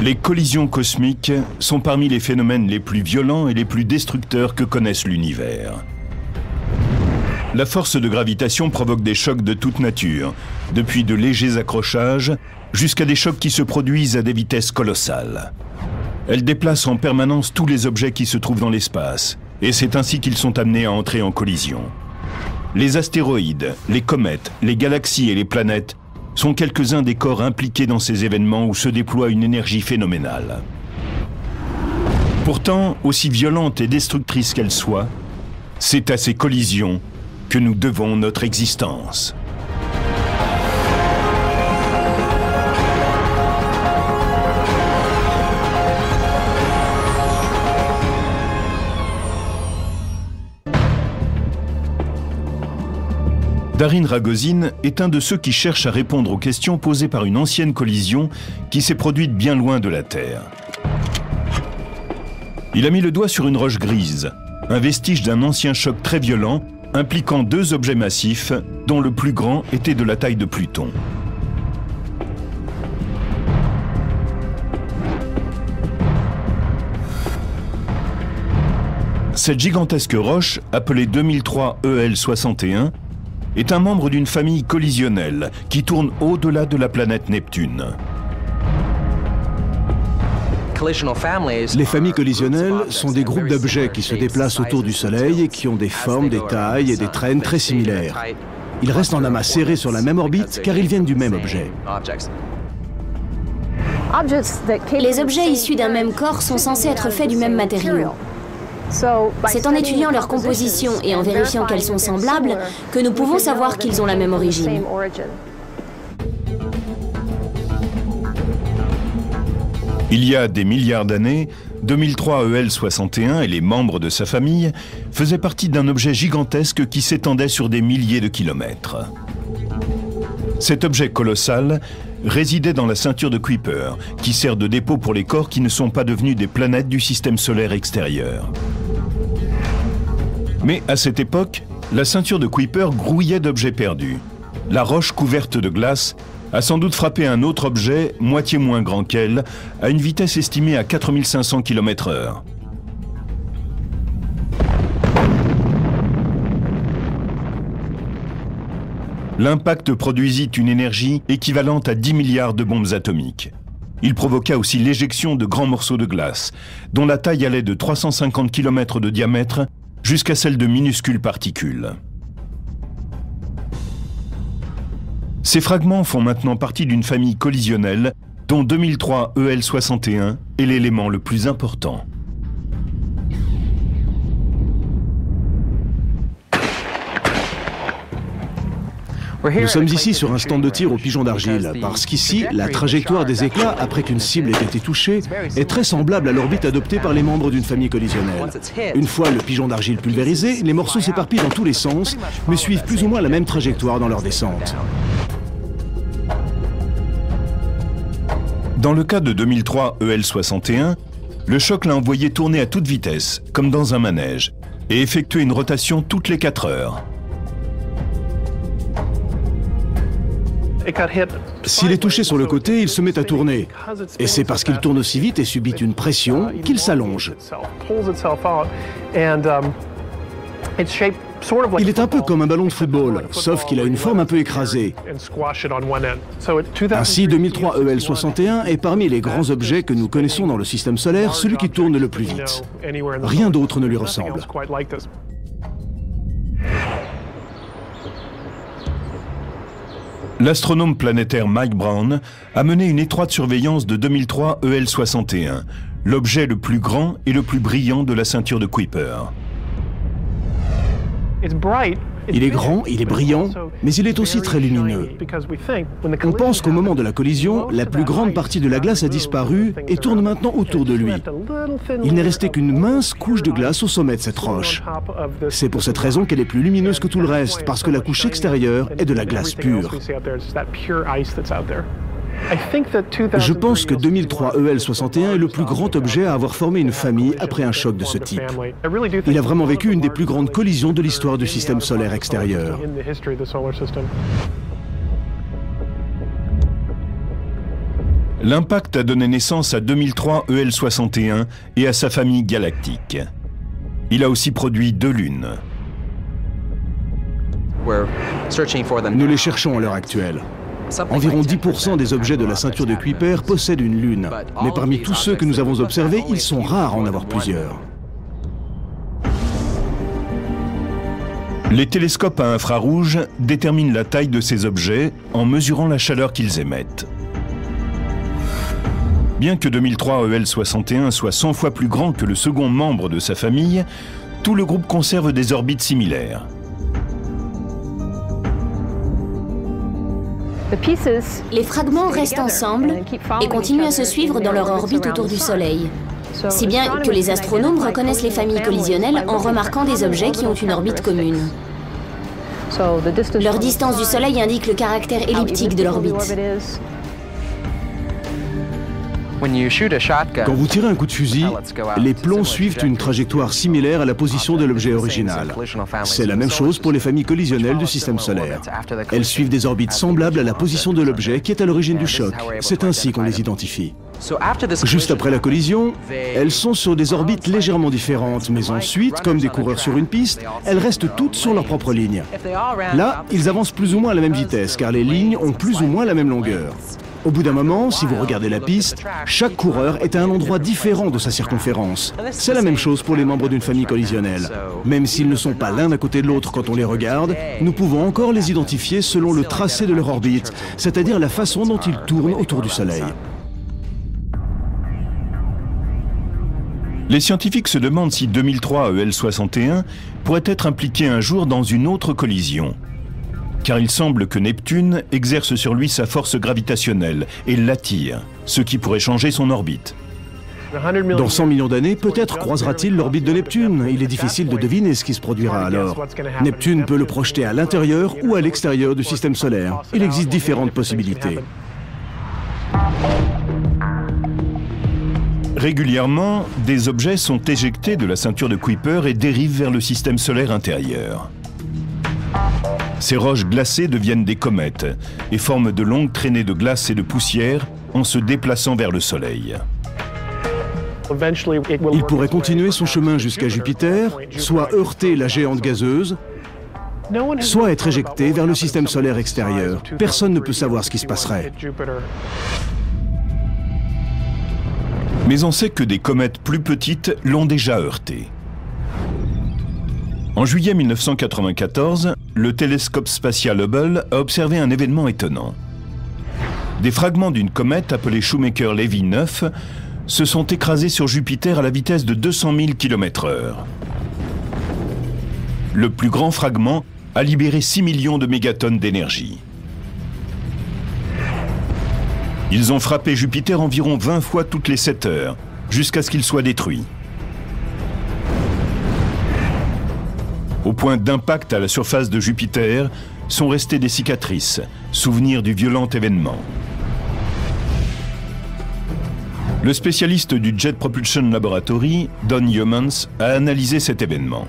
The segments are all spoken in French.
Les collisions cosmiques sont parmi les phénomènes les plus violents et les plus destructeurs que connaisse l'univers. La force de gravitation provoque des chocs de toute nature, depuis de légers accrochages jusqu'à des chocs qui se produisent à des vitesses colossales. Elle déplace en permanence tous les objets qui se trouvent dans l'espace, et c'est ainsi qu'ils sont amenés à entrer en collision. Les astéroïdes, les comètes, les galaxies et les planètes sont quelques-uns des corps impliqués dans ces événements où se déploie une énergie phénoménale. Pourtant, aussi violentes et destructrices qu'elles soient, c'est à ces collisions que nous devons notre existence. Darin Ragozin est un de ceux qui cherchent à répondre aux questions posées par une ancienne collision qui s'est produite bien loin de la Terre. Il a mis le doigt sur une roche grise, un vestige d'un ancien choc très violent impliquant deux objets massifs dont le plus grand était de la taille de Pluton. Cette gigantesque roche, appelée 2003 EL61, est un membre d'une famille collisionnelle qui tourne au-delà de la planète Neptune. Les familles collisionnelles sont des groupes d'objets qui se déplacent autour du Soleil et qui ont des formes, des tailles et des traînes très similaires. Ils restent en amas serrés sur la même orbite car ils viennent du même objet. Les objets issus d'un même corps sont censés être faits du même matériau. C'est en étudiant leur composition et en vérifiant qu'elles sont semblables que nous pouvons savoir qu'ils ont la même origine. Il y a des milliards d'années, 2003 EL61 et les membres de sa famille faisaient partie d'un objet gigantesque qui s'étendait sur des milliers de kilomètres. Cet objet colossal résidait dans la ceinture de Kuiper, qui sert de dépôt pour les corps qui ne sont pas devenus des planètes du système solaire extérieur. Mais à cette époque, la ceinture de Kuiper grouillait d'objets perdus. La roche couverte de glace a sans doute frappé un autre objet, moitié moins grand qu'elle, à une vitesse estimée à 4500 km/h. L'impact produisit une énergie équivalente à 10 milliards de bombes atomiques. Il provoqua aussi l'éjection de grands morceaux de glace, dont la taille allait de 350 km de diamètre jusqu'à celle de minuscules particules. Ces fragments font maintenant partie d'une famille collisionnelle dont 2003 EL61 est l'élément le plus important. Nous sommes ici sur un stand de tir au pigeon d'argile, parce qu'ici, la trajectoire des éclats, après qu'une cible ait été touchée, est très semblable à l'orbite adoptée par les membres d'une famille collisionnelle. Une fois le pigeon d'argile pulvérisé, les morceaux s'éparpillent dans tous les sens, mais suivent plus ou moins la même trajectoire dans leur descente. Dans le cas de 2003 EL61, le choc l'a envoyé tourner à toute vitesse, comme dans un manège, et effectuer une rotation toutes les 4 heures. S'il est touché sur le côté, il se met à tourner. Et c'est parce qu'il tourne aussi vite et subit une pression qu'il s'allonge. Il est un peu comme un ballon de football, sauf qu'il a une forme un peu écrasée. Ainsi, 2003 EL61 est parmi les grands objets que nous connaissons dans le système solaire, celui qui tourne le plus vite. Rien d'autre ne lui ressemble. L'astronome planétaire Mike Brown a mené une étroite surveillance de 2003 EL61, l'objet le plus grand et le plus brillant de la ceinture de Kuiper. Il est grand, il est brillant, mais il est aussi très lumineux. On pense qu'au moment de la collision, la plus grande partie de la glace a disparu et tourne maintenant autour de lui. Il n'est resté qu'une mince couche de glace au sommet de cette roche. C'est pour cette raison qu'elle est plus lumineuse que tout le reste, parce que la couche extérieure est de la glace pure. Je pense que 2003 EL61 est le plus grand objet à avoir formé une famille après un choc de ce type. Il a vraiment vécu une des plus grandes collisions de l'histoire du système solaire extérieur. L'impact a donné naissance à 2003 EL61 et à sa famille galactique. Il a aussi produit 2 lunes. Nous les cherchons à l'heure actuelle. Environ 10% des objets de la ceinture de Kuiper possèdent une lune. Mais parmi tous ceux que nous avons observés, ils sont rares à en avoir plusieurs. Les télescopes à infrarouge déterminent la taille de ces objets en mesurant la chaleur qu'ils émettent. Bien que 2003 EL61 soit 100 fois plus grand que le second membre de sa famille, tout le groupe conserve des orbites similaires. Les fragments restent ensemble et continuent à se suivre dans leur orbite autour du Soleil. Si bien que les astronomes reconnaissent les familles collisionnelles en remarquant des objets qui ont une orbite commune. Leur distance du Soleil indique le caractère elliptique de l'orbite. Quand vous tirez un coup de fusil, les plombs suivent une trajectoire similaire à la position de l'objet original. C'est la même chose pour les familles collisionnelles du système solaire. Elles suivent des orbites semblables à la position de l'objet qui est à l'origine du choc. C'est ainsi qu'on les identifie. Juste après la collision, elles sont sur des orbites légèrement différentes, mais ensuite, comme des coureurs sur une piste, elles restent toutes sur leur propre ligne. Là, ils avancent plus ou moins à la même vitesse, car les lignes ont plus ou moins la même longueur. Au bout d'un moment, si vous regardez la piste, chaque coureur est à un endroit différent de sa circonférence. C'est la même chose pour les membres d'une famille collisionnelle. Même s'ils ne sont pas l'un à côté de l'autre quand on les regarde, nous pouvons encore les identifier selon le tracé de leur orbite, c'est-à-dire la façon dont ils tournent autour du Soleil. Les scientifiques se demandent si 2003 EL61 pourrait être impliqué un jour dans une autre collision. Car il semble que Neptune exerce sur lui sa force gravitationnelle et l'attire, ce qui pourrait changer son orbite. Dans 100 millions d'années, peut-être croisera-t-il l'orbite de Neptune. Il est difficile de deviner ce qui se produira alors. Neptune peut le projeter à l'intérieur ou à l'extérieur du système solaire. Il existe différentes possibilités. Régulièrement, des objets sont éjectés de la ceinture de Kuiper et dérivent vers le système solaire intérieur. Ces roches glacées deviennent des comètes et forment de longues traînées de glace et de poussière en se déplaçant vers le Soleil. Il pourrait continuer son chemin jusqu'à Jupiter, soit heurter la géante gazeuse, soit être éjecté vers le système solaire extérieur. Personne ne peut savoir ce qui se passerait. Mais on sait que des comètes plus petites l'ont déjà heurté. En juillet 1994, le télescope spatial Hubble a observé un événement étonnant. Des fragments d'une comète appelée Shoemaker-Levy 9 se sont écrasés sur Jupiter à la vitesse de 200 000 km/h. Le plus grand fragment a libéré 6 millions de mégatonnes d'énergie. Ils ont frappé Jupiter environ 20 fois toutes les 7 heures, jusqu'à ce qu'il soit détruit. Au point d'impact à la surface de Jupiter sont restées des cicatrices, souvenirs du violent événement. Le spécialiste du Jet Propulsion Laboratory, Don Yeomans, a analysé cet événement.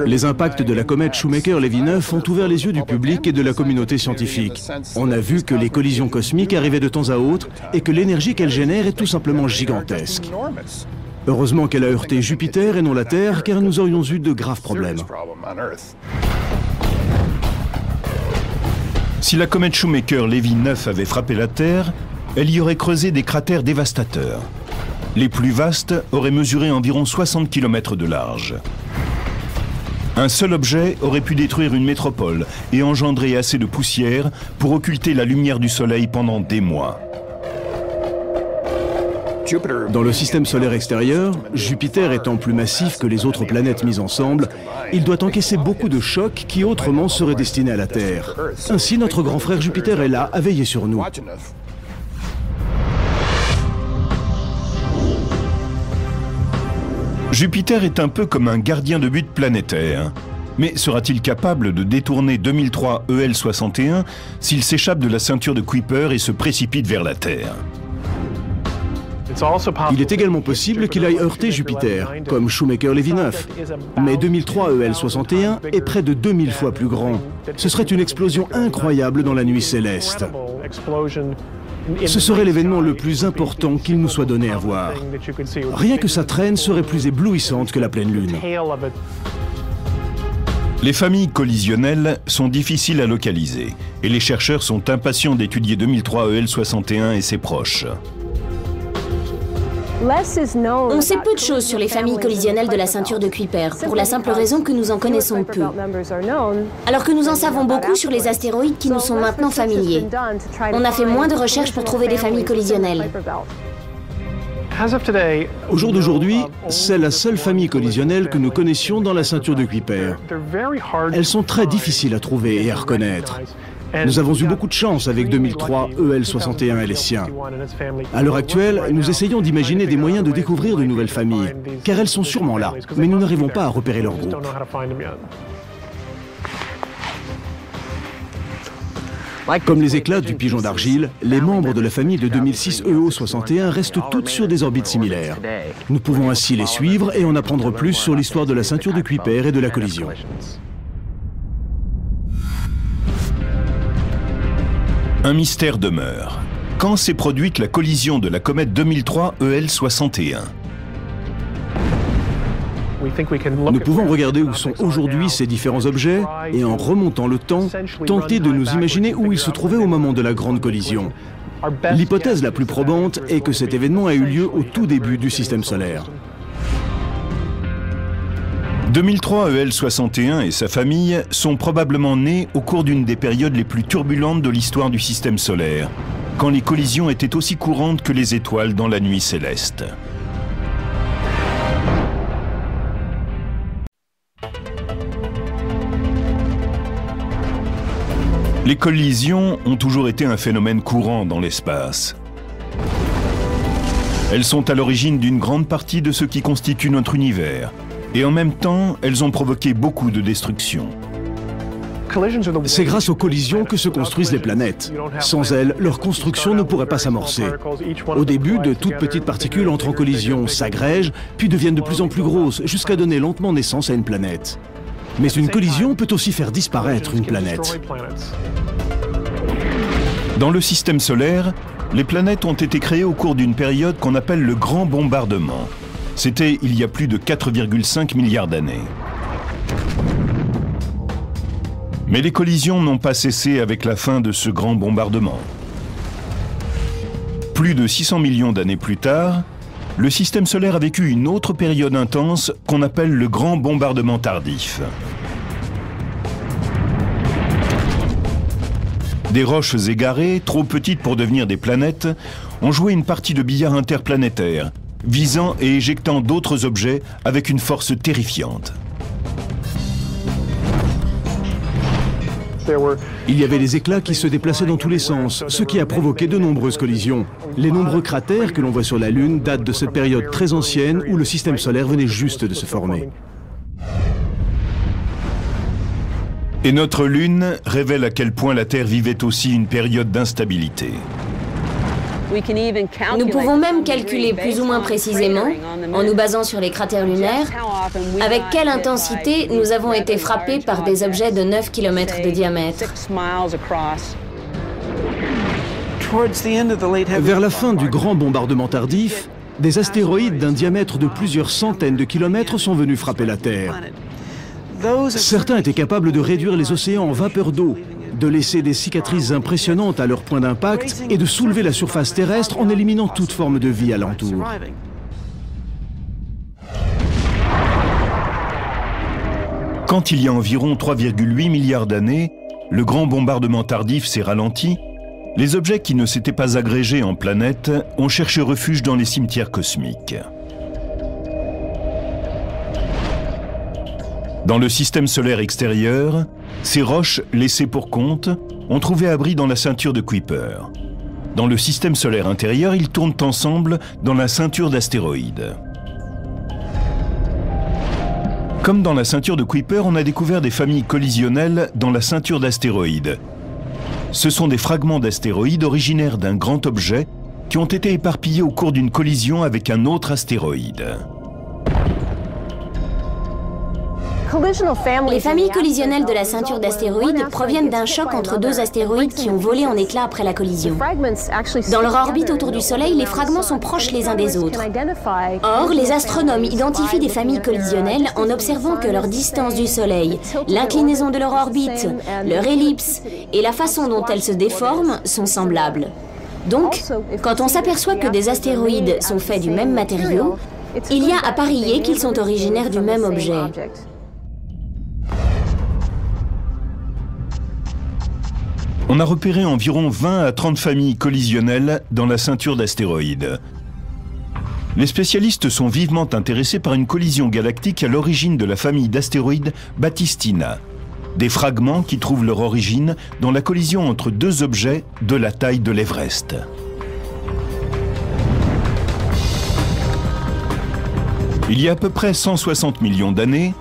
Les impacts de la comète Shoemaker-Levy 9 ont ouvert les yeux du public et de la communauté scientifique. On a vu que les collisions cosmiques arrivaient de temps à autre et que l'énergie qu'elles génèrent est tout simplement gigantesque. Heureusement qu'elle a heurté Jupiter et non la Terre, car nous aurions eu de graves problèmes. Si la comète Shoemaker-Levy 9 avait frappé la Terre, elle y aurait creusé des cratères dévastateurs. Les plus vastes auraient mesuré environ 60 km de large. Un seul objet aurait pu détruire une métropole et engendrer assez de poussière pour occulter la lumière du Soleil pendant des mois. Dans le système solaire extérieur, Jupiter étant plus massif que les autres planètes mises ensemble, il doit encaisser beaucoup de chocs qui autrement seraient destinés à la Terre. Ainsi, notre grand frère Jupiter est là, à veiller sur nous. Jupiter est un peu comme un gardien de but planétaire. Mais sera-t-il capable de détourner 2003 EL61 s'il s'échappe de la ceinture de Kuiper et se précipite vers la Terre ? Il est également possible qu'il aille heurter Jupiter, comme Shoemaker-Levy 9. Mais 2003 EL61 est près de 2000 fois plus grand. Ce serait une explosion incroyable dans la nuit céleste. Ce serait l'événement le plus important qu'il nous soit donné à voir. Rien que sa traîne serait plus éblouissante que la pleine lune. Les familles collisionnelles sont difficiles à localiser et les chercheurs sont impatients d'étudier 2003 EL61 et ses proches. On sait peu de choses sur les familles collisionnelles de la ceinture de Kuiper, pour la simple raison que nous en connaissons peu. Alors que nous en savons beaucoup sur les astéroïdes qui nous sont maintenant familiers. On a fait moins de recherches pour trouver des familles collisionnelles. Au jour d'aujourd'hui, c'est la seule famille collisionnelle que nous connaissions dans la ceinture de Kuiper. Elles sont très difficiles à trouver et à reconnaître. Nous avons eu beaucoup de chance avec 2003 EL61 et les siens. À l'heure actuelle, nous essayons d'imaginer des moyens de découvrir de nouvelles familles, car elles sont sûrement là, mais nous n'arrivons pas à repérer leur groupe. Comme les éclats du pigeon d'argile, les membres de la famille de 2006 EO61 restent toutes sur des orbites similaires. Nous pouvons ainsi les suivre et en apprendre plus sur l'histoire de la ceinture de Kuiper et de la collision. Un mystère demeure. Quand s'est produite la collision de la comète 2003 EL61 ? Nous pouvons regarder où sont aujourd'hui ces différents objets et en remontant le temps, tenter de nous imaginer où ils se trouvaient au moment de la grande collision. L'hypothèse la plus probante est que cet événement a eu lieu au tout début du système solaire. 2003 EL61 et sa famille sont probablement nés au cours d'une des périodes les plus turbulentes de l'histoire du système solaire, quand les collisions étaient aussi courantes que les étoiles dans la nuit céleste. Les collisions ont toujours été un phénomène courant dans l'espace. Elles sont à l'origine d'une grande partie de ce qui constitue notre univers. Et en même temps, elles ont provoqué beaucoup de destruction. C'est grâce aux collisions que se construisent les planètes. Sans elles, leur construction ne pourrait pas s'amorcer. Au début, de toutes petites particules entrent en collision, s'agrègent, puis deviennent de plus en plus grosses, jusqu'à donner lentement naissance à une planète. Mais une collision peut aussi faire disparaître une planète. Dans le système solaire, les planètes ont été créées au cours d'une période qu'on appelle le Grand Bombardement. C'était il y a plus de 4,5 milliards d'années. Mais les collisions n'ont pas cessé avec la fin de ce grand bombardement. Plus de 600 millions d'années plus tard, le système solaire a vécu une autre période intense qu'on appelle le Grand Bombardement tardif. Des roches égarées, trop petites pour devenir des planètes, ont joué une partie de billard interplanétaire, visant et éjectant d'autres objets avec une force terrifiante. Il y avait des éclats qui se déplaçaient dans tous les sens, ce qui a provoqué de nombreuses collisions. Les nombreux cratères que l'on voit sur la Lune datent de cette période très ancienne où le système solaire venait juste de se former. Et notre Lune révèle à quel point la Terre vivait aussi une période d'instabilité. Nous pouvons même calculer plus ou moins précisément, en nous basant sur les cratères lunaires, avec quelle intensité nous avons été frappés par des objets de 9 km de diamètre. Vers la fin du grand bombardement tardif, des astéroïdes d'un diamètre de plusieurs centaines de kilomètres sont venus frapper la Terre. Certains étaient capables de réduire les océans en vapeur d'eau, de laisser des cicatrices impressionnantes à leur point d'impact et de soulever la surface terrestre en éliminant toute forme de vie alentour. Quand il y a environ 3,8 milliards d'années, le grand bombardement tardif s'est ralenti, les objets qui ne s'étaient pas agrégés en planètes ont cherché refuge dans les cimetières cosmiques. Dans le système solaire extérieur, ces roches laissées pour compte ont trouvé abri dans la ceinture de Kuiper. Dans le système solaire intérieur, ils tournent ensemble dans la ceinture d'astéroïdes. Comme dans la ceinture de Kuiper, on a découvert des familles collisionnelles dans la ceinture d'astéroïdes. Ce sont des fragments d'astéroïdes originaires d'un grand objet qui ont été éparpillés au cours d'une collision avec un autre astéroïde. Les familles collisionnelles de la ceinture d'astéroïdes proviennent d'un choc entre deux astéroïdes qui ont volé en éclats après la collision. Dans leur orbite autour du Soleil, les fragments sont proches les uns des autres. Or, les astronomes identifient des familles collisionnelles en observant que leur distance du Soleil, l'inclinaison de leur orbite, leur ellipse et la façon dont elles se déforment sont semblables. Donc, quand on s'aperçoit que des astéroïdes sont faits du même matériau, il y a à parier qu'ils sont originaires du même objet. On a repéré environ 20 à 30 familles collisionnelles dans la ceinture d'astéroïdes. Les spécialistes sont vivement intéressés par une collision galactique à l'origine de la famille d'astéroïdes Batistina. Des fragments qui trouvent leur origine dans la collision entre deux objets de la taille de l'Everest. Il y a à peu près 160 millions d'années,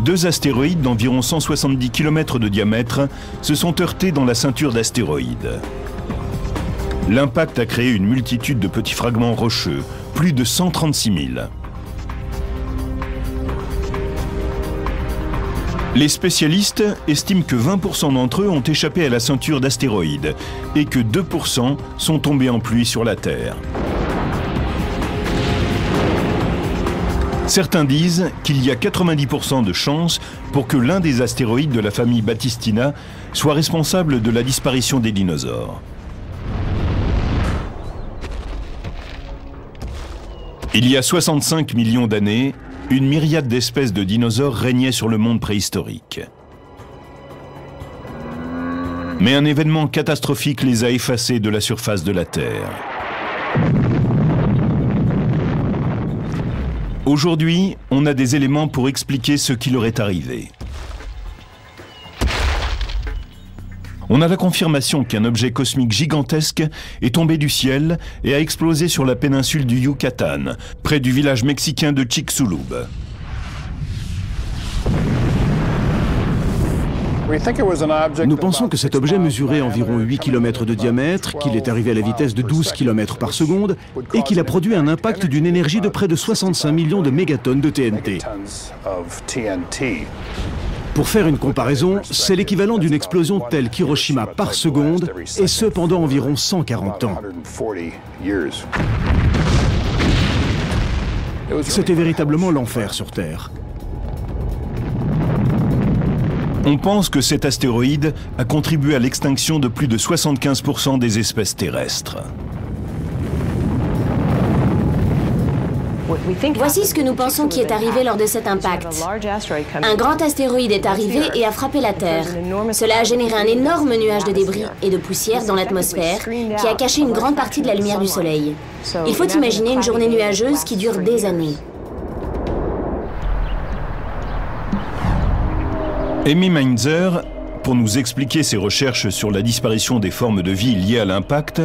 deux astéroïdes d'environ 170 km de diamètre se sont heurtés dans la ceinture d'astéroïdes. L'impact a créé une multitude de petits fragments rocheux, plus de 136 000. Les spécialistes estiment que 20% d'entre eux ont échappé à la ceinture d'astéroïdes et que 2% sont tombés en pluie sur la Terre. Certains disent qu'il y a 90% de chances pour que l'un des astéroïdes de la famille Batistina soit responsable de la disparition des dinosaures. Il y a 65 millions d'années, une myriade d'espèces de dinosaures régnait sur le monde préhistorique. Mais un événement catastrophique les a effacés de la surface de la Terre. Aujourd'hui, on a des éléments pour expliquer ce qui leur est arrivé. On a la confirmation qu'un objet cosmique gigantesque est tombé du ciel et a explosé sur la péninsule du Yucatan, près du village mexicain de Chicxulub. Nous pensons que cet objet mesurait environ 8 km de diamètre, qu'il est arrivé à la vitesse de 12 km par seconde et qu'il a produit un impact d'une énergie de près de 65 millions de mégatonnes de TNT. Pour faire une comparaison, c'est l'équivalent d'une explosion telle qu'Hiroshima par seconde, et ce pendant environ 140 ans. C'était véritablement l'enfer sur Terre. On pense que cet astéroïde a contribué à l'extinction de plus de 75% des espèces terrestres. Voici ce que nous pensons qui est arrivé lors de cet impact. Un grand astéroïde est arrivé et a frappé la Terre. Cela a généré un énorme nuage de débris et de poussière dans l'atmosphère qui a caché une grande partie de la lumière du Soleil. Il faut imaginer une journée nuageuse qui dure des années. Amy Mainzer, pour nous expliquer ses recherches sur la disparition des formes de vie liées à l'impact,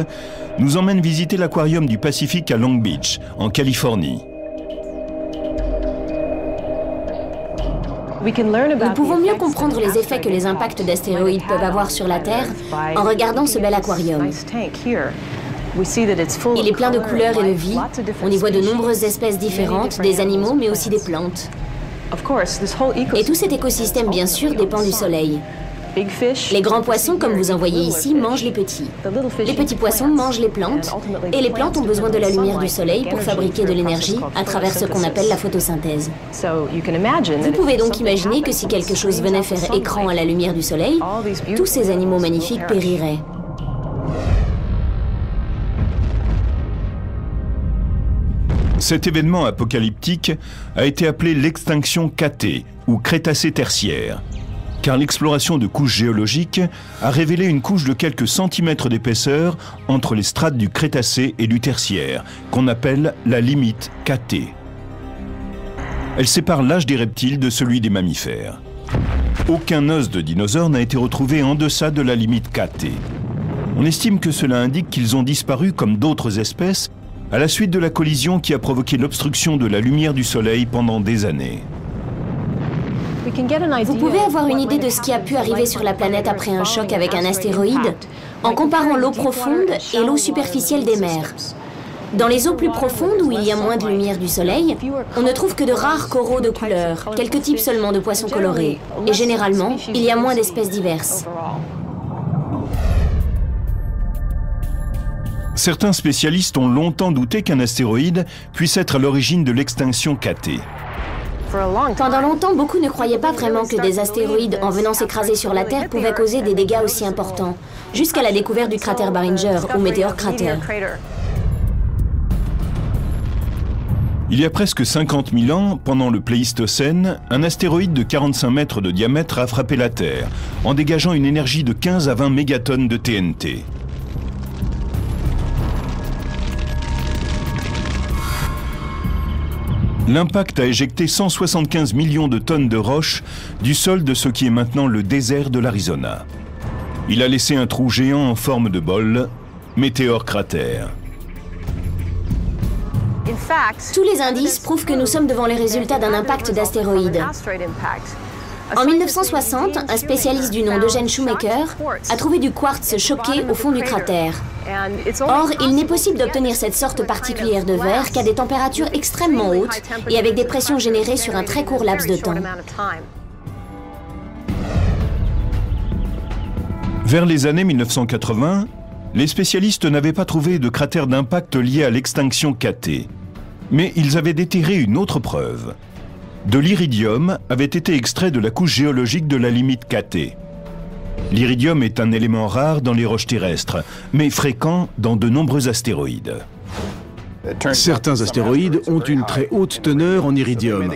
nous emmène visiter l'aquarium du Pacifique à Long Beach, en Californie. Nous pouvons mieux comprendre les effets que les impacts d'astéroïdes peuvent avoir sur la Terre en regardant ce bel aquarium. Il est plein de couleurs et de vie. On y voit de nombreuses espèces différentes, des animaux mais aussi des plantes. Et tout cet écosystème, bien sûr, dépend du Soleil. Les grands poissons, comme vous en voyez ici, mangent les petits. Les petits poissons mangent les plantes, et les plantes ont besoin de la lumière du Soleil pour fabriquer de l'énergie à travers ce qu'on appelle la photosynthèse. Vous pouvez donc imaginer que si quelque chose venait faire écran à la lumière du Soleil, tous ces animaux magnifiques périraient. Cet événement apocalyptique a été appelé l'extinction KT, ou Crétacé tertiaire, car l'exploration de couches géologiques a révélé une couche de quelques centimètres d'épaisseur entre les strates du Crétacé et du tertiaire, qu'on appelle la limite KT. Elle sépare l'âge des reptiles de celui des mammifères. Aucun os de dinosaure n'a été retrouvé en deçà de la limite KT. On estime que cela indique qu'ils ont disparu comme d'autres espèces à la suite de la collision qui a provoqué l'obstruction de la lumière du Soleil pendant des années. Vous pouvez avoir une idée de ce qui a pu arriver sur la planète après un choc avec un astéroïde en comparant l'eau profonde et l'eau superficielle des mers. Dans les eaux plus profondes, où il y a moins de lumière du soleil, on ne trouve que de rares coraux de couleur, quelques types seulement de poissons colorés. Et généralement, il y a moins d'espèces diverses. Certains spécialistes ont longtemps douté qu'un astéroïde puisse être à l'origine de l'extinction KT. Pendant longtemps, beaucoup ne croyaient pas vraiment que des astéroïdes, en venant s'écraser sur la Terre, pouvaient causer des dégâts aussi importants, jusqu'à la découverte du cratère Barringer, ou météore cratère. Il y a presque 50 000 ans, pendant le Pléistocène, un astéroïde de 45 mètres de diamètre a frappé la Terre, en dégageant une énergie de 15 à 20 mégatonnes de TNT. L'impact a éjecté 175 millions de tonnes de roches du sol de ce qui est maintenant le désert de l'Arizona. Il a laissé un trou géant en forme de bol, météore cratère. Tous les indices prouvent que nous sommes devant les résultats d'un impact d'astéroïde. En 1960, un spécialiste du nom d'Eugene Shoemaker a trouvé du quartz choqué au fond du cratère. Or, il n'est possible d'obtenir cette sorte particulière de verre qu'à des températures extrêmement hautes et avec des pressions générées sur un très court laps de temps. Vers les années 1980, les spécialistes n'avaient pas trouvé de cratère d'impact lié à l'extinction KT. Mais ils avaient déterré une autre preuve. De l'iridium avait été extrait de la couche géologique de la limite KT. L'iridium est un élément rare dans les roches terrestres, mais fréquent dans de nombreux astéroïdes. Certains astéroïdes ont une très haute teneur en iridium.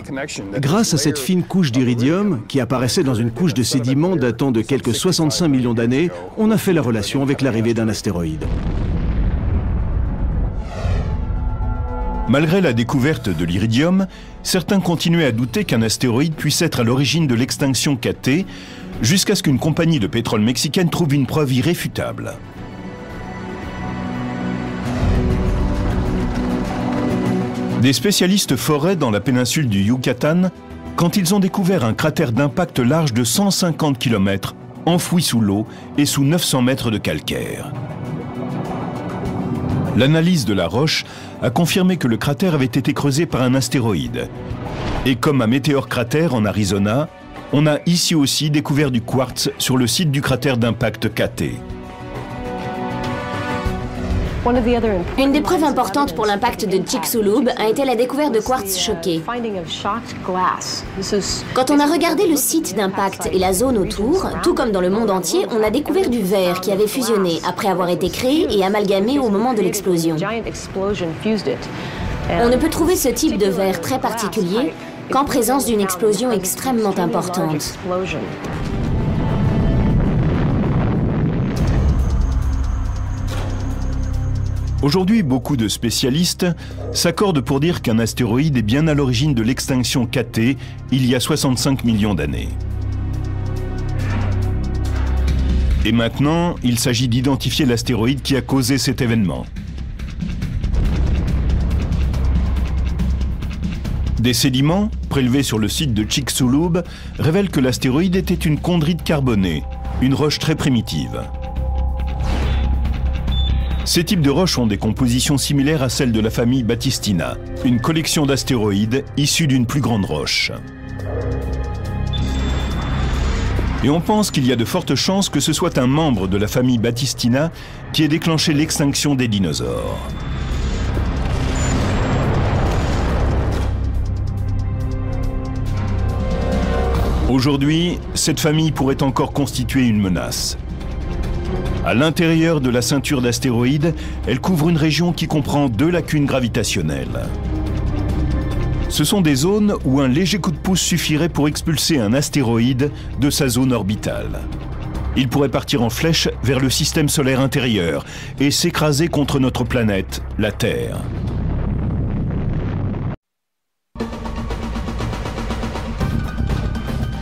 Grâce à cette fine couche d'iridium, qui apparaissait dans une couche de sédiments datant de quelques 65 millions d'années, on a fait la relation avec l'arrivée d'un astéroïde. Malgré la découverte de l'iridium, certains continuaient à douter qu'un astéroïde puisse être à l'origine de l'extinction KT, jusqu'à ce qu'une compagnie de pétrole mexicaine trouve une preuve irréfutable. Des spécialistes foraient dans la péninsule du Yucatan quand ils ont découvert un cratère d'impact large de 150 km, enfoui sous l'eau et sous 900 mètres de calcaire. L'analyse de la roche a confirmé que le cratère avait été creusé par un astéroïde. Et comme à météore cratère en Arizona, on a ici aussi découvert du quartz sur le site du cratère d'impact KT. Une des preuves importantes pour l'impact de Chicxulub a été la découverte de quartz choqué. Quand on a regardé le site d'impact et la zone autour, tout comme dans le monde entier, on a découvert du verre qui avait fusionné après avoir été créé et amalgamé au moment de l'explosion. On ne peut trouver ce type de verre très particulier qu'en présence d'une explosion extrêmement importante. Aujourd'hui, beaucoup de spécialistes s'accordent pour dire qu'un astéroïde est bien à l'origine de l'extinction KT il y a 65 millions d'années. Et maintenant, il s'agit d'identifier l'astéroïde qui a causé cet événement. Des sédiments, prélevés sur le site de Chicxulub, révèlent que l'astéroïde était une chondrite carbonée, une roche très primitive. Ces types de roches ont des compositions similaires à celles de la famille Batistina, une collection d'astéroïdes issus d'une plus grande roche. Et on pense qu'il y a de fortes chances que ce soit un membre de la famille Batistina qui ait déclenché l'extinction des dinosaures. Aujourd'hui, cette famille pourrait encore constituer une menace. À l'intérieur de la ceinture d'astéroïdes, elle couvre une région qui comprend 2 lacunes gravitationnelles. Ce sont des zones où un léger coup de pouce suffirait pour expulser un astéroïde de sa zone orbitale. Il pourrait partir en flèche vers le système solaire intérieur et s'écraser contre notre planète, la Terre.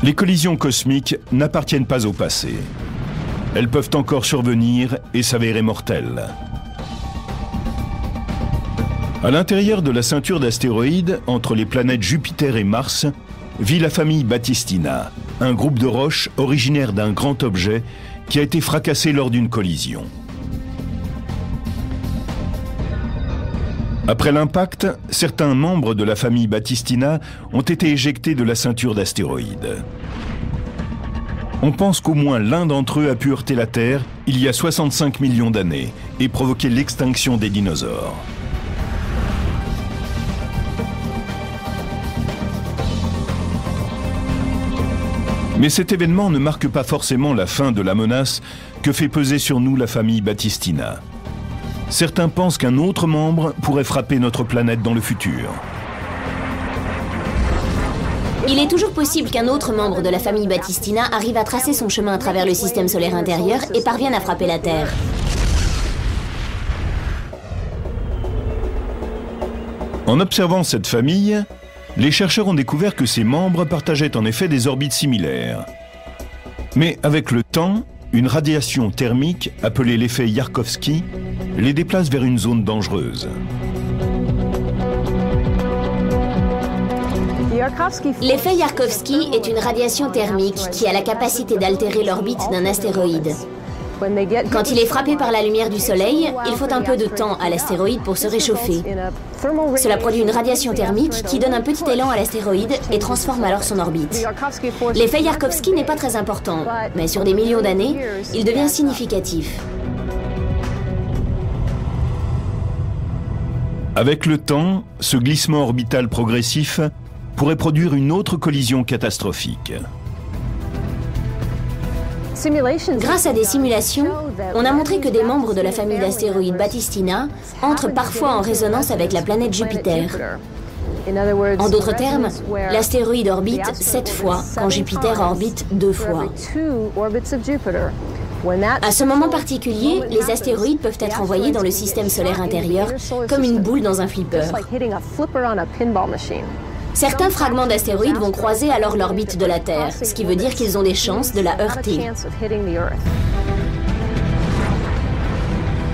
Les collisions cosmiques n'appartiennent pas au passé. Elles peuvent encore survenir et s'avérer mortelles. À l'intérieur de la ceinture d'astéroïdes, entre les planètes Jupiter et Mars, vit la famille Batistina, un groupe de roches originaire d'un grand objet qui a été fracassé lors d'une collision. Après l'impact, certains membres de la famille Batistina ont été éjectés de la ceinture d'astéroïdes. On pense qu'au moins l'un d'entre eux a pu heurter la Terre il y a 65 millions d'années et provoquer l'extinction des dinosaures. Mais cet événement ne marque pas forcément la fin de la menace que fait peser sur nous la famille Batistina. Certains pensent qu'un autre membre pourrait frapper notre planète dans le futur. Il est toujours possible qu'un autre membre de la famille Batistina arrive à tracer son chemin à travers le système solaire intérieur et parvienne à frapper la Terre. En observant cette famille, les chercheurs ont découvert que ses membres partageaient en effet des orbites similaires. Mais avec le temps, une radiation thermique, appelée l'effet Yarkovsky, les déplace vers une zone dangereuse. L'effet Yarkovsky est une radiation thermique qui a la capacité d'altérer l'orbite d'un astéroïde. Quand il est frappé par la lumière du Soleil, il faut un peu de temps à l'astéroïde pour se réchauffer. Cela produit une radiation thermique qui donne un petit élan à l'astéroïde et transforme alors son orbite. L'effet Yarkovsky n'est pas très important, mais sur des millions d'années, il devient significatif. Avec le temps, ce glissement orbital progressif pourrait produire une autre collision catastrophique. Grâce à des simulations, on a montré que des membres de la famille d'astéroïdes Batistina entrent parfois en résonance avec la planète Jupiter. En d'autres termes, l'astéroïde orbite 7 fois quand Jupiter orbite 2 fois. À ce moment particulier, les astéroïdes peuvent être envoyés dans le système solaire intérieur comme une boule dans un flipper. Certains fragments d'astéroïdes vont croiser alors l'orbite de la Terre, ce qui veut dire qu'ils ont des chances de la heurter.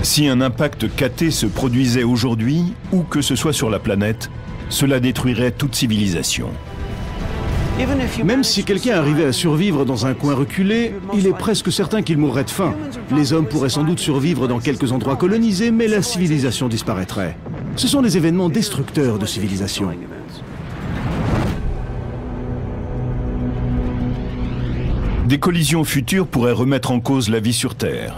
Si un impact KT se produisait aujourd'hui, ou que ce soit sur la planète, cela détruirait toute civilisation. Même si quelqu'un arrivait à survivre dans un coin reculé, il est presque certain qu'il mourrait de faim. Les hommes pourraient sans doute survivre dans quelques endroits colonisés, mais la civilisation disparaîtrait. Ce sont des événements destructeurs de civilisation. Des collisions futures pourraient remettre en cause la vie sur Terre.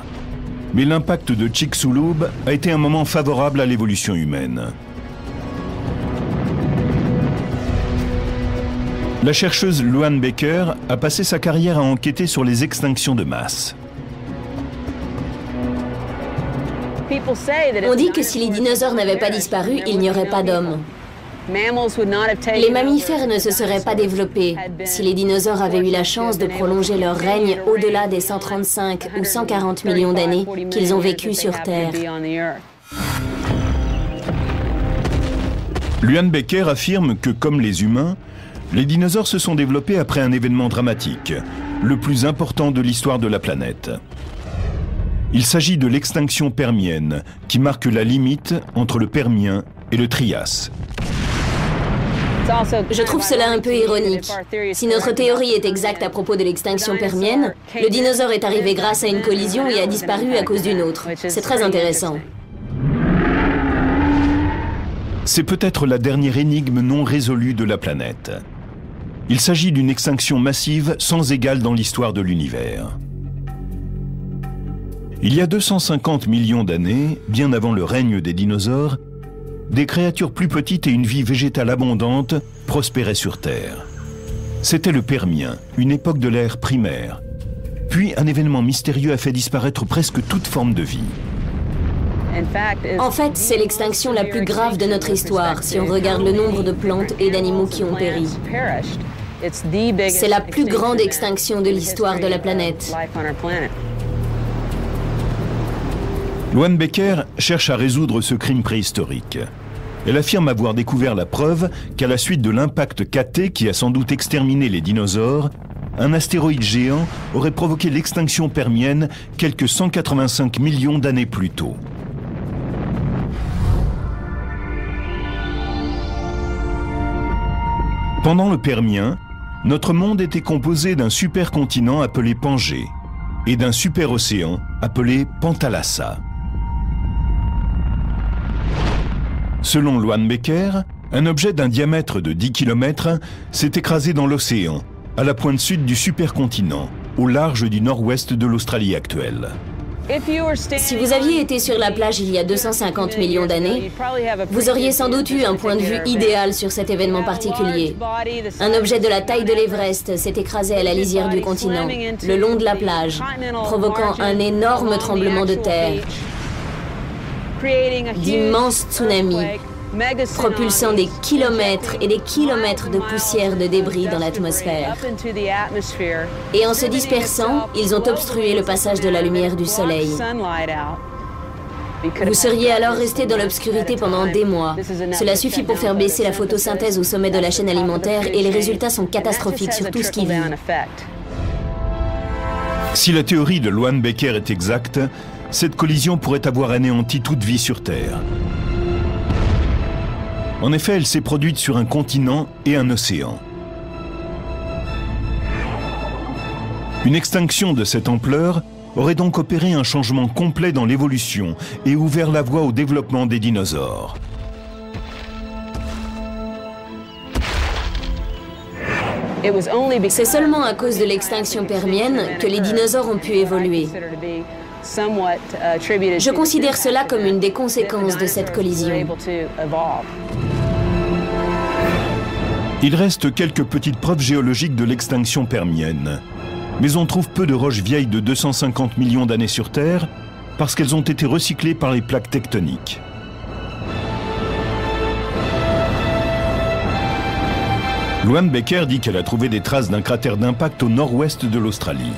Mais l'impact de Chicxulub a été un moment favorable à l'évolution humaine. La chercheuse Luann Baker a passé sa carrière à enquêter sur les extinctions de masse. On dit que si les dinosaures n'avaient pas disparu, il n'y aurait pas d'hommes. Les mammifères ne se seraient pas développés si les dinosaures avaient eu la chance de prolonger leur règne au-delà des 135 ou 140 millions d'années qu'ils ont vécu sur Terre. Luann Baker affirme que, comme les humains, les dinosaures se sont développés après un événement dramatique, le plus important de l'histoire de la planète. Il s'agit de l'extinction permienne, qui marque la limite entre le Permien et le Trias. Je trouve cela un peu ironique. Si notre théorie est exacte à propos de l'extinction permienne, le dinosaure est arrivé grâce à une collision et a disparu à cause d'une autre. C'est très intéressant. C'est peut-être la dernière énigme non résolue de la planète. Il s'agit d'une extinction massive sans égale dans l'histoire de l'univers. Il y a 250 millions d'années, bien avant le règne des dinosaures, des créatures plus petites et une vie végétale abondante prospéraient sur Terre. C'était le Permien, une époque de l'ère primaire. Puis un événement mystérieux a fait disparaître presque toute forme de vie. En fait, c'est l'extinction la plus grave de notre histoire, si on regarde le nombre de plantes et d'animaux qui ont péri. C'est la plus grande extinction de l'histoire de la planète. Luann Baker cherche à résoudre ce crime préhistorique. Elle affirme avoir découvert la preuve qu'à la suite de l'impact KT qui a sans doute exterminé les dinosaures, un astéroïde géant aurait provoqué l'extinction permienne quelques 185 millions d'années plus tôt. Pendant le Permien, notre monde était composé d'un supercontinent appelé Pangée et d'un superocéan appelé Pantalassa. Selon Loan Becker, un objet d'un diamètre de 10 km s'est écrasé dans l'océan, à la pointe sud du supercontinent, au large du nord-ouest de l'Australie actuelle. Si vous aviez été sur la plage il y a 250 millions d'années, vous auriez sans doute eu un point de vue idéal sur cet événement particulier. Un objet de la taille de l'Everest s'est écrasé à la lisière du continent, le long de la plage, provoquant un énorme tremblement de terre, d'immenses tsunamis, propulsant des kilomètres et des kilomètres de poussière de débris dans l'atmosphère. Et en se dispersant, ils ont obstrué le passage de la lumière du soleil. Vous seriez alors resté dans l'obscurité pendant des mois. Cela suffit pour faire baisser la photosynthèse au sommet de la chaîne alimentaire et les résultats sont catastrophiques sur tout ce qui vit. Si la théorie de Loan Becker est exacte, cette collision pourrait avoir anéanti toute vie sur Terre. En effet, elle s'est produite sur un continent et un océan. Une extinction de cette ampleur aurait donc opéré un changement complet dans l'évolution et ouvert la voie au développement des dinosaures. C'est seulement à cause de l'extinction permienne que les dinosaures ont pu évoluer. Je considère cela comme une des conséquences de cette collision. Il reste quelques petites preuves géologiques de l'extinction permienne. Mais on trouve peu de roches vieilles de 250 millions d'années sur Terre parce qu'elles ont été recyclées par les plaques tectoniques. Loan Becker dit qu'elle a trouvé des traces d'un cratère d'impact au nord-ouest de l'Australie.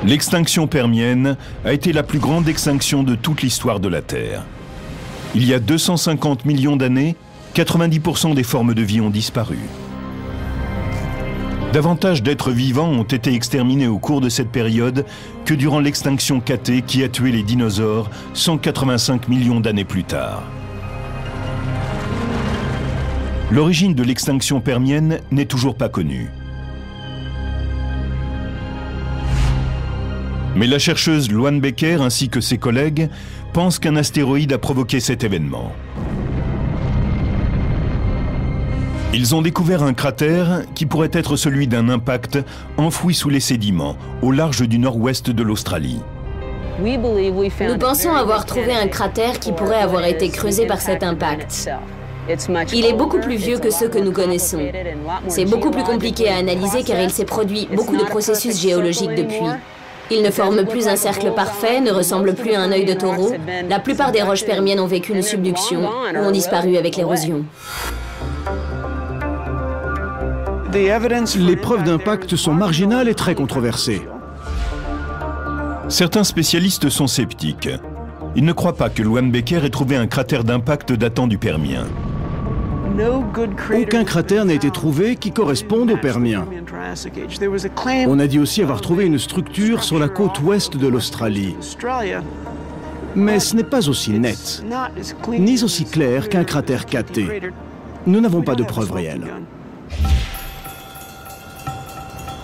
L'extinction permienne a été la plus grande extinction de toute l'histoire de la Terre. Il y a 250 millions d'années, 90% des formes de vie ont disparu. Davantage d'êtres vivants ont été exterminés au cours de cette période que durant l'extinction Catée qui a tué les dinosaures 185 millions d'années plus tard. L'origine de l'extinction permienne n'est toujours pas connue. Mais la chercheuse Loan Becker ainsi que ses collègues pensent qu'un astéroïde a provoqué cet événement. Ils ont découvert un cratère qui pourrait être celui d'un impact enfoui sous les sédiments, au large du nord-ouest de l'Australie. Nous pensons avoir trouvé un cratère qui pourrait avoir été creusé par cet impact. Il est beaucoup plus vieux que ceux que nous connaissons. C'est beaucoup plus compliqué à analyser car il s'est produit beaucoup de processus géologiques depuis. Il ne forme plus un cercle parfait, ne ressemble plus à un œil de taureau. La plupart des roches permiennes ont vécu une subduction ou ont disparu avec l'érosion. Les preuves d'impact sont marginales et très controversées. Certains spécialistes sont sceptiques. Ils ne croient pas que Loan Becker ait trouvé un cratère d'impact datant du Permien. Aucun cratère n'a été trouvé qui corresponde au Permien. On a dit aussi avoir trouvé une structure sur la côte ouest de l'Australie. Mais ce n'est pas aussi net, ni aussi clair qu'un cratère Catée. Nous n'avons pas de preuves réelles.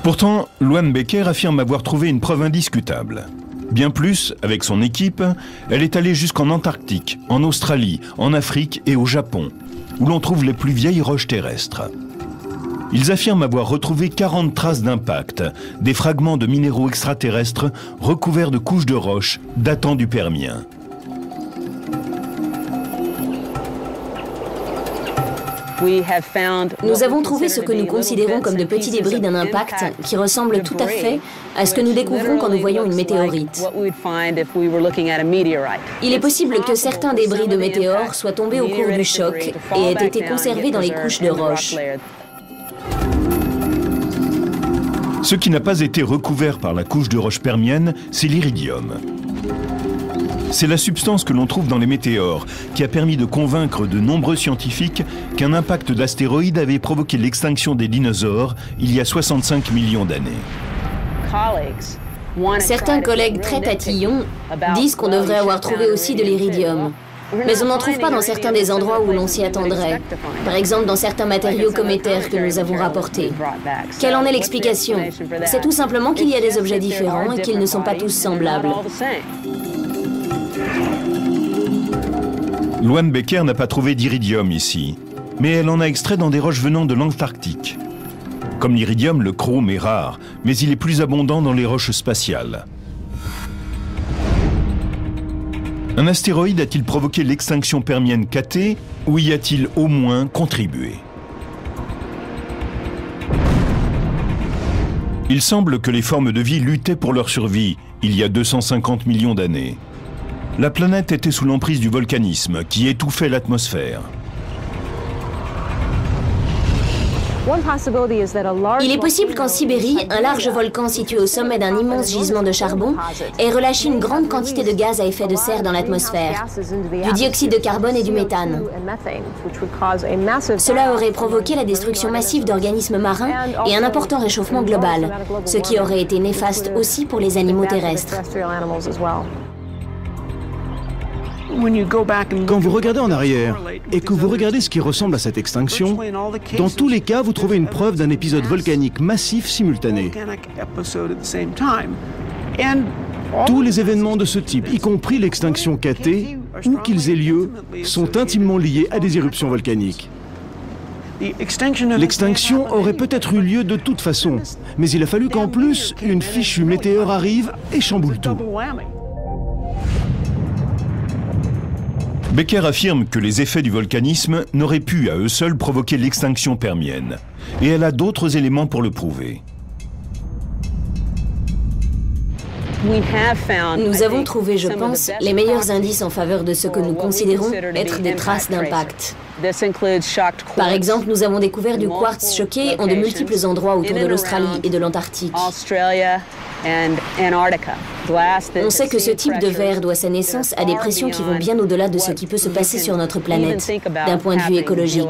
Pourtant, Loan Becker affirme avoir trouvé une preuve indiscutable. Bien plus, avec son équipe, elle est allée jusqu'en Antarctique, en Australie, en Afrique et au Japon, où l'on trouve les plus vieilles roches terrestres. Ils affirment avoir retrouvé 40 traces d'impact, des fragments de minéraux extraterrestres recouverts de couches de roches datant du Permien. Nous avons trouvé ce que nous considérons comme de petits débris d'un impact qui ressemblent tout à fait à ce que nous découvrons quand nous voyons une météorite. Il est possible que certains débris de météores soient tombés au cours du choc et aient été conservés dans les couches de roches. Ce qui n'a pas été recouvert par la couche de roche permienne, c'est l'iridium. C'est la substance que l'on trouve dans les météores qui a permis de convaincre de nombreux scientifiques qu'un impact d'astéroïde avait provoqué l'extinction des dinosaures il y a 65 millions d'années. Certains collègues très tatillons disent qu'on devrait avoir trouvé aussi de l'iridium. Mais on n'en trouve pas dans certains des endroits où l'on s'y attendrait. Par exemple, dans certains matériaux cométaires que nous avons rapportés. Quelle en est l'explication? C'est tout simplement qu'il y a des objets différents et qu'ils ne sont pas tous semblables. Luan Becker n'a pas trouvé d'iridium ici, mais elle en a extrait dans des roches venant de l'Antarctique. Comme l'iridium, le chrome est rare, mais il est plus abondant dans les roches spatiales. Un astéroïde a-t-il provoqué l'extinction permienne KT ou y a-t-il au moins contribué? Il semble que les formes de vie luttaient pour leur survie il y a 250 millions d'années. La planète était sous l'emprise du volcanisme qui étouffait l'atmosphère. Il est possible qu'en Sibérie, un large volcan situé au sommet d'un immense gisement de charbon ait relâché une grande quantité de gaz à effet de serre dans l'atmosphère, du dioxyde de carbone et du méthane. Cela aurait provoqué la destruction massive d'organismes marins et un important réchauffement global, ce qui aurait été néfaste aussi pour les animaux terrestres. Quand vous regardez en arrière et que vous regardez ce qui ressemble à cette extinction, dans tous les cas, vous trouvez une preuve d'un épisode volcanique massif simultané. Tous les événements de ce type, y compris l'extinction KT, où qu'ils aient lieu, sont intimement liés à des éruptions volcaniques. L'extinction aurait peut-être eu lieu de toute façon, mais il a fallu qu'en plus, une fichue météore arrive et chamboule tout. Becker affirme que les effets du volcanisme n'auraient pu à eux seuls provoquer l'extinction permienne, et elle a d'autres éléments pour le prouver. Nous avons trouvé, je pense, les meilleurs indices en faveur de ce que nous considérons être des traces d'impact. Par exemple, nous avons découvert du quartz choqué en de multiples endroits autour de l'Australie et de l'Antarctique. On sait que ce type de verre doit sa naissance à des pressions qui vont bien au-delà de ce qui peut se passer sur notre planète, d'un point de vue écologique.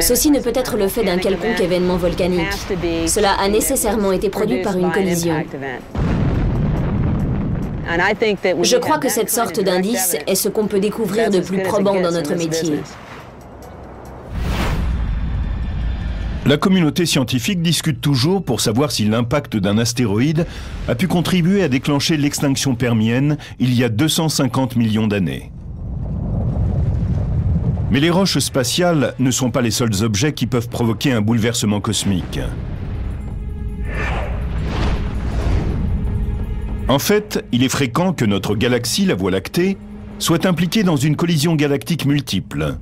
Ceci ne peut être le fait d'un quelconque événement volcanique. Cela a nécessairement été produit par une collision. Je crois que cette sorte d'indice est ce qu'on peut découvrir de plus probant dans notre métier. La communauté scientifique discute toujours pour savoir si l'impact d'un astéroïde a pu contribuer à déclencher l'extinction permienne il y a 250 millions d'années. Mais les roches spatiales ne sont pas les seuls objets qui peuvent provoquer un bouleversement cosmique. En fait, il est fréquent que notre galaxie, la Voie lactée, soit impliquée dans une collision galactique multiple.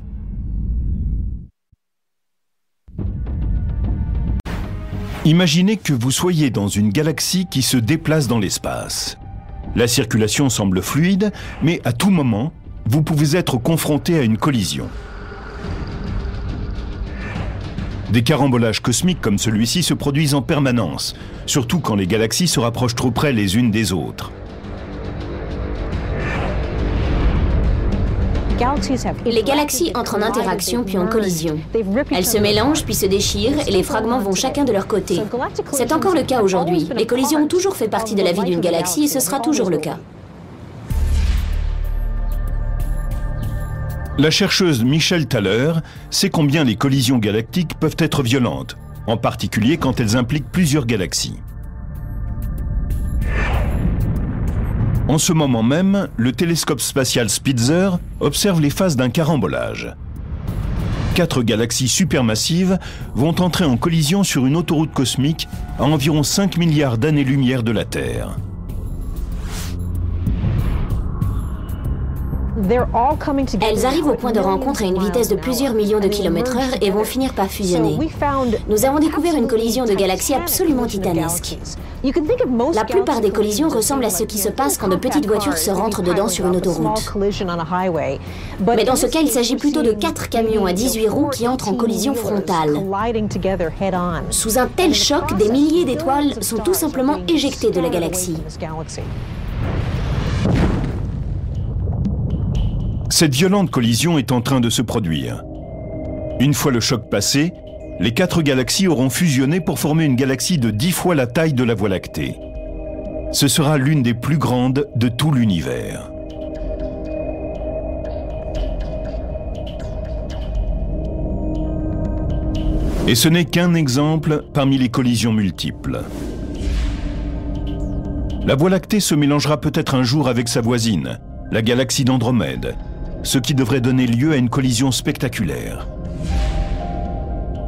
Imaginez que vous soyez dans une galaxie qui se déplace dans l'espace. La circulation semble fluide, mais à tout moment, vous pouvez être confronté à une collision. Des carambolages cosmiques comme celui-ci se produisent en permanence, surtout quand les galaxies se rapprochent trop près les unes des autres. Les galaxies entrent en interaction puis en collision. Elles se mélangent puis se déchirent et les fragments vont chacun de leur côté. C'est encore le cas aujourd'hui. Les collisions ont toujours fait partie de la vie d'une galaxie et ce sera toujours le cas. La chercheuse Michelle Thaler sait combien les collisions galactiques peuvent être violentes, en particulier quand elles impliquent plusieurs galaxies. En ce moment même, le télescope spatial Spitzer observe les phases d'un carambolage. 4 galaxies supermassives vont entrer en collision sur une autoroute cosmique à environ 5 milliards d'années-lumière de la Terre. Elles arrivent au point de rencontre à une vitesse de plusieurs millions de kilomètres/heure et vont finir par fusionner. Nous avons découvert une collision de galaxies absolument titanesque. La plupart des collisions ressemblent à ce qui se passe quand de petites voitures se rentrent dedans sur une autoroute. Mais dans ce cas, il s'agit plutôt de 4 camions à 18 roues qui entrent en collision frontale. Sous un tel choc, des milliers d'étoiles sont tout simplement éjectées de la galaxie. Cette violente collision est en train de se produire. Une fois le choc passé, les 4 galaxies auront fusionné pour former une galaxie de 10 fois la taille de la Voie lactée. Ce sera l'une des plus grandes de tout l'univers. Et ce n'est qu'un exemple parmi les collisions multiples. La Voie lactée se mélangera peut-être un jour avec sa voisine, la galaxie d'Andromède, ce qui devrait donner lieu à une collision spectaculaire.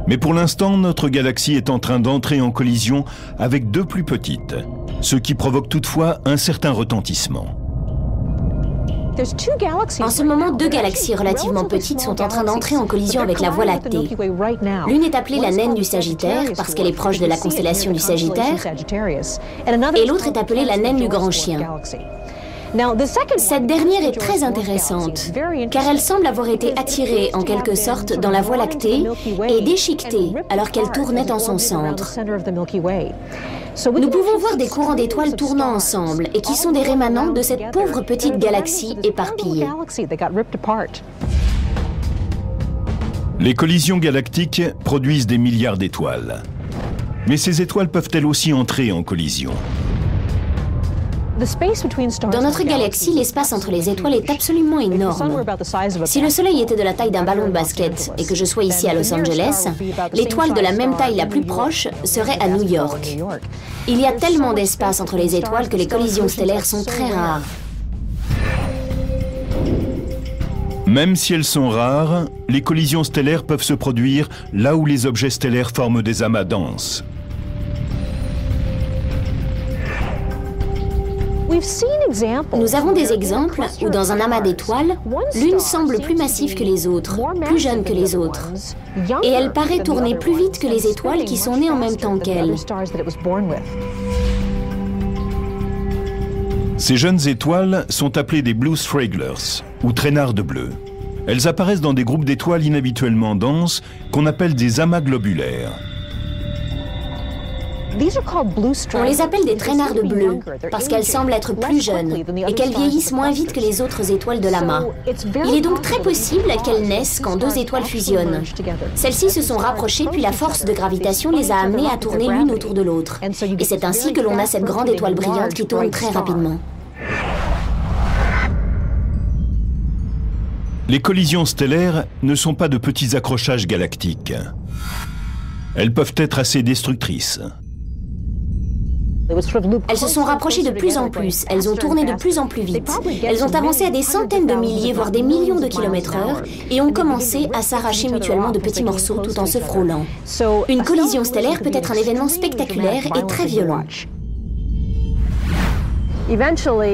Mais pour l'instant, notre galaxie est en train d'entrer en collision avec deux plus petites, ce qui provoque toutefois un certain retentissement. En ce moment, deux galaxies relativement petites sont en train d'entrer en collision avec la Voie lactée. L'une est appelée la naine du Sagittaire, parce qu'elle est proche de la constellation du Sagittaire, et l'autre est appelée la naine du Grand Chien. Cette dernière est très intéressante, car elle semble avoir été attirée en quelque sorte dans la Voie lactée et déchiquetée alors qu'elle tournait en son centre. Nous pouvons voir des courants d'étoiles tournant ensemble et qui sont des rémanents de cette pauvre petite galaxie éparpillée. Les collisions galactiques produisent des milliards d'étoiles. Mais ces étoiles peuvent elles aussi entrer en collision. Dans notre galaxie, l'espace entre les étoiles est absolument énorme. Si le Soleil était de la taille d'un ballon de basket et que je sois ici à Los Angeles, l'étoile de la même taille la plus proche serait à New York. Il y a tellement d'espace entre les étoiles que les collisions stellaires sont très rares. Même si elles sont rares, les collisions stellaires peuvent se produire là où les objets stellaires forment des amas denses. Nous avons des exemples où dans un amas d'étoiles, l'une semble plus massive que les autres, plus jeune que les autres. Et elle paraît tourner plus vite que les étoiles qui sont nées en même temps qu'elle. Ces jeunes étoiles sont appelées des Blue Stragglers, ou traînardes bleues. Elles apparaissent dans des groupes d'étoiles inhabituellement denses qu'on appelle des amas globulaires. On les appelle des traînardes bleues parce qu'elles semblent être plus jeunes et qu'elles vieillissent moins vite que les autres étoiles de l'amas. Il est donc très possible qu'elles naissent quand deux étoiles fusionnent. Celles-ci se sont rapprochées puis la force de gravitation les a amenées à tourner l'une autour de l'autre. Et c'est ainsi que l'on a cette grande étoile brillante qui tourne très rapidement. Les collisions stellaires ne sont pas de petits accrochages galactiques. Elles peuvent être assez destructrices. Elles se sont rapprochées de plus en plus, elles ont tourné de plus en plus vite. Elles ont avancé à des centaines de milliers, voire des millions de kilomètres/heure et ont commencé à s'arracher mutuellement de petits morceaux tout en se frôlant. Une collision stellaire peut être un événement spectaculaire et très violent.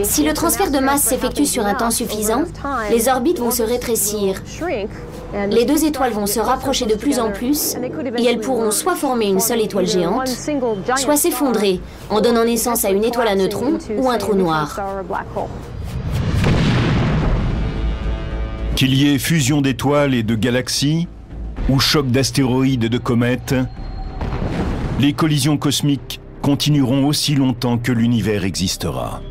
Si le transfert de masse s'effectue sur un temps suffisant, les orbites vont se rétrécir. Les deux étoiles vont se rapprocher de plus en plus et elles pourront soit former une seule étoile géante, soit s'effondrer en donnant naissance à une étoile à neutrons ou un trou noir. Qu'il y ait fusion d'étoiles et de galaxies, ou choc d'astéroïdes et de comètes, les collisions cosmiques continueront aussi longtemps que l'univers existera.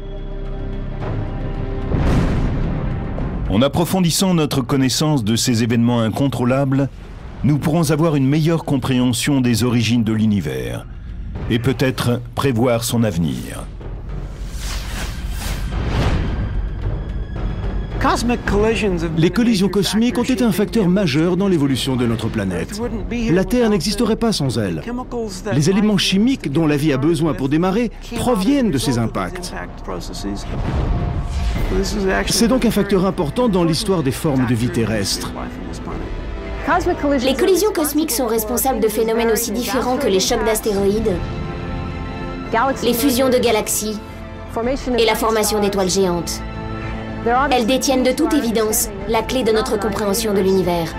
En approfondissant notre connaissance de ces événements incontrôlables, nous pourrons avoir une meilleure compréhension des origines de l'univers et peut-être prévoir son avenir. Les collisions cosmiques ont été un facteur majeur dans l'évolution de notre planète. La Terre n'existerait pas sans elles. Les éléments chimiques dont la vie a besoin pour démarrer proviennent de ces impacts. C'est donc un facteur important dans l'histoire des formes de vie terrestres. Les collisions cosmiques sont responsables de phénomènes aussi différents que les chocs d'astéroïdes, les fusions de galaxies et la formation d'étoiles géantes. Elles détiennent de toute évidence la clé de notre compréhension de l'univers.